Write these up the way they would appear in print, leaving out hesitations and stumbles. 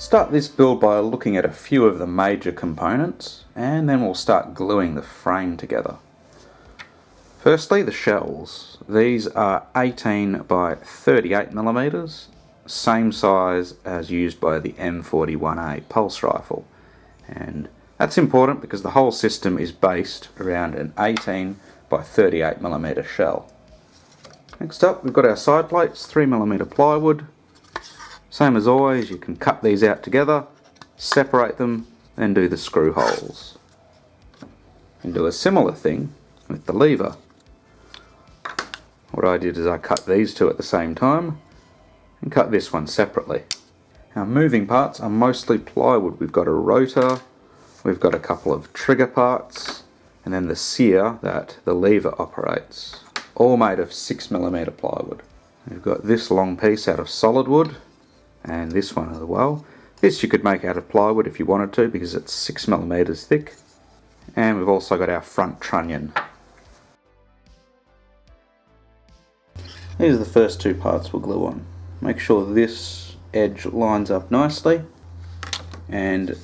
Start this build by looking at a few of the major components, and then we'll start gluing the frame together. Firstly, the shells. These are 18 by 38mm, same size as used by the M41A pulse rifle. And that's important because the whole system is based around an 18 by 38mm shell. Next up, we've got our side plates, 3mm plywood. Same as always, you can cut these out together, separate them, then do the screw holes. And do a similar thing with the lever. What I did is I cut these two at the same time and cut this one separately. Our moving parts are mostly plywood. We've got a rotor, we've got a couple of trigger parts, and then the sear that the lever operates. All made of 6mm plywood. We've got this long piece out of solid wood, and this one as well. This you could make out of plywood if you wanted to because it's 6mm thick. And we've also got our front trunnion. These are the first two parts we'll glue on. Make sure this edge lines up nicely, and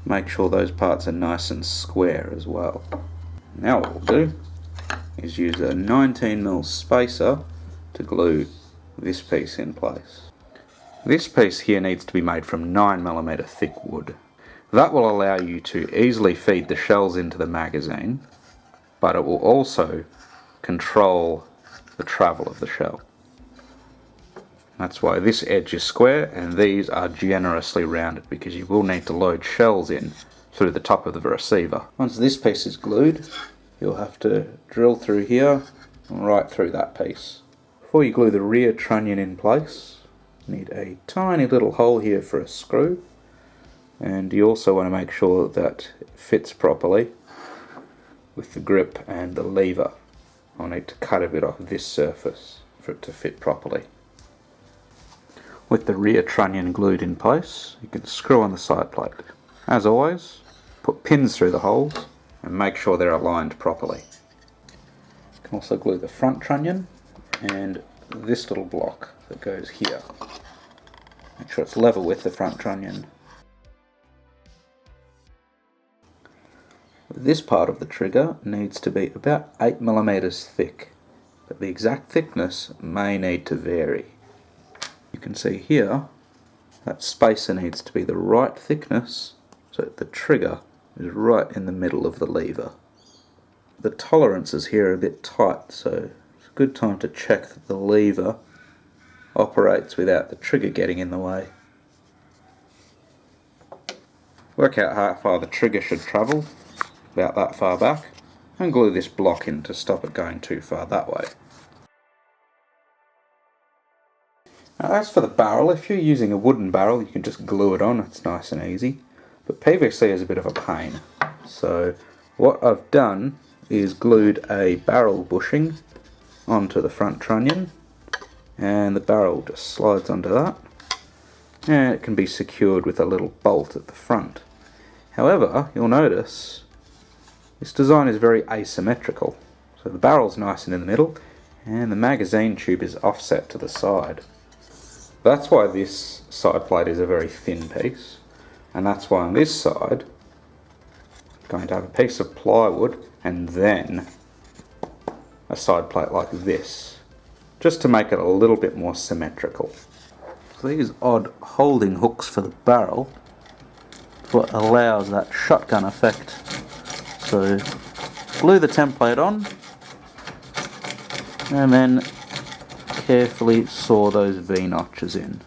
make sure those parts are nice and square as well. Now what we'll do is use a 19mm spacer to glue this piece in place. This piece here needs to be made from 9mm thick wood. That will allow you to easily feed the shells into the magazine, but it will also control the travel of the shell. That's why this edge is square and these are generously rounded, because you will need to load shells in through the top of the receiver. Once this piece is glued, you'll have to drill through here and right through that piece. Before you glue the rear trunnion in place, you need a tiny little hole here for a screw, and you also want to make sure that it fits properly with the grip and the lever. I'll need to cut a bit off this surface for it to fit properly. With the rear trunnion glued in place, you can screw on the side plate. As always, put pins through the holes and make sure they're aligned properly. You can also glue the front trunnion and this little block that goes here. Make sure it's level with the front trunnion. This part of the trigger needs to be about 8mm thick, but the exact thickness may need to vary. You can see here that spacer needs to be the right thickness so that the trigger is right in the middle of the lever. The tolerances here are a bit tight, so it's a good time to check that the lever operates without the trigger getting in the way. Work out how far the trigger should travel, about that far back, and glue this block in to stop it going too far that way. Now as for the barrel, if you're using a wooden barrel you can just glue it on, it's nice and easy, but PVC is a bit of a pain. So what I've done is glued a barrel bushing onto the front trunnion, and the barrel just slides onto that, and it can be secured with a little bolt at the front. However, you'll notice this design is very asymmetrical, so the barrel's nice and in the middle and the magazine tube is offset to the side. That's why this side plate is a very thin piece, and that's why on this side I'm going to have a piece of plywood and then a side plate like this, just to make it a little bit more symmetrical. So these odd holding hooks for the barrel is what allows that shotgun effect. So glue the template on and then carefully saw those V-notches in.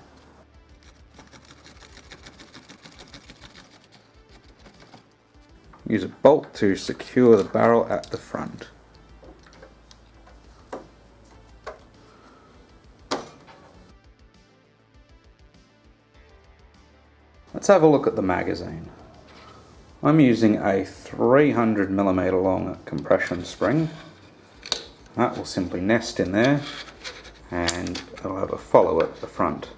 Use a bolt to secure the barrel at the front. Let's have a look at the magazine. I'm using a 300mm long compression spring. That will simply nest in there and I'll have a follow at the front.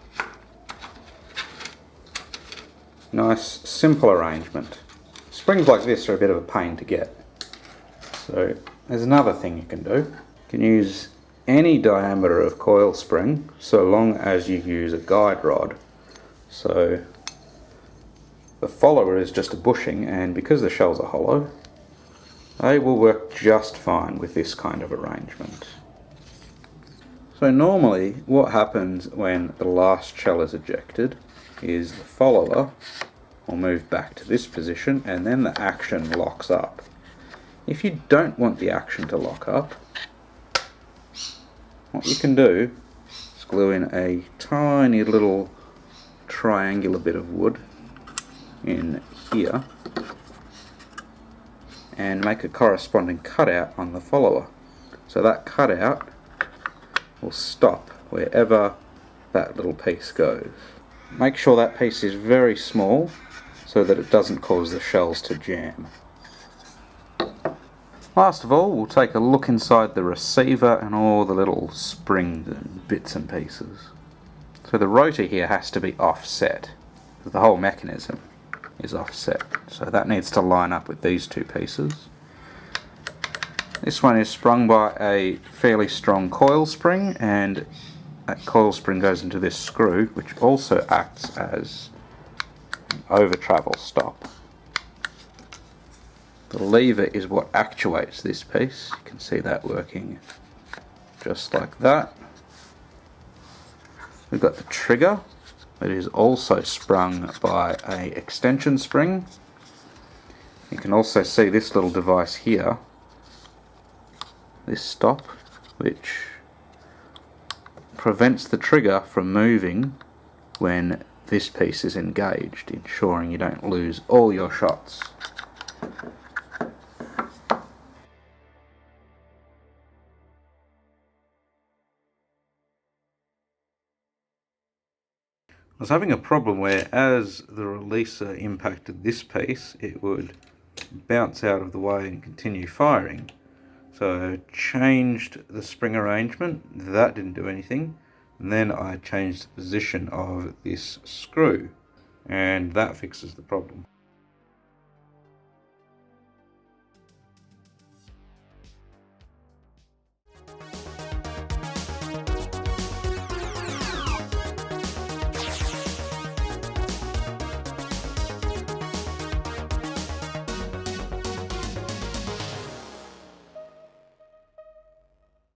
Nice simple arrangement. Springs like this are a bit of a pain to get. So there's another thing you can do. You can use any diameter of coil spring so long as you use a guide rod. So The follower is just a bushing, and because the shells are hollow, they will work just fine with this kind of arrangement. So normally what happens when the last shell is ejected is the follower will move back to this position and then the action locks up. If you don't want the action to lock up, what you can do is glue in a tiny little triangular bit of wood in here and make a corresponding cutout on the follower. So that cutout will stop wherever that little piece goes. Make sure that piece is very small so that it doesn't cause the shells to jam. Last of all, we'll take a look inside the receiver and all the little springs and bits and pieces. So the rotor here has to be offset. The whole mechanism is offset, so that needs to line up with these two pieces. This one is sprung by a fairly strong coil spring, and that coil spring goes into this screw, which also acts as an over travel stop. The lever is what actuates this piece. You can see that working just like that. We've got the trigger. It is also sprung by an extension spring. You can also see this little device here, this stop, which prevents the trigger from moving when this piece is engaged, ensuring you don't lose all your shots. I was having a problem where as the releaser impacted this piece, it would bounce out of the way and continue firing. So I changed the spring arrangement, that didn't do anything, and then I changed the position of this screw, and that fixes the problem.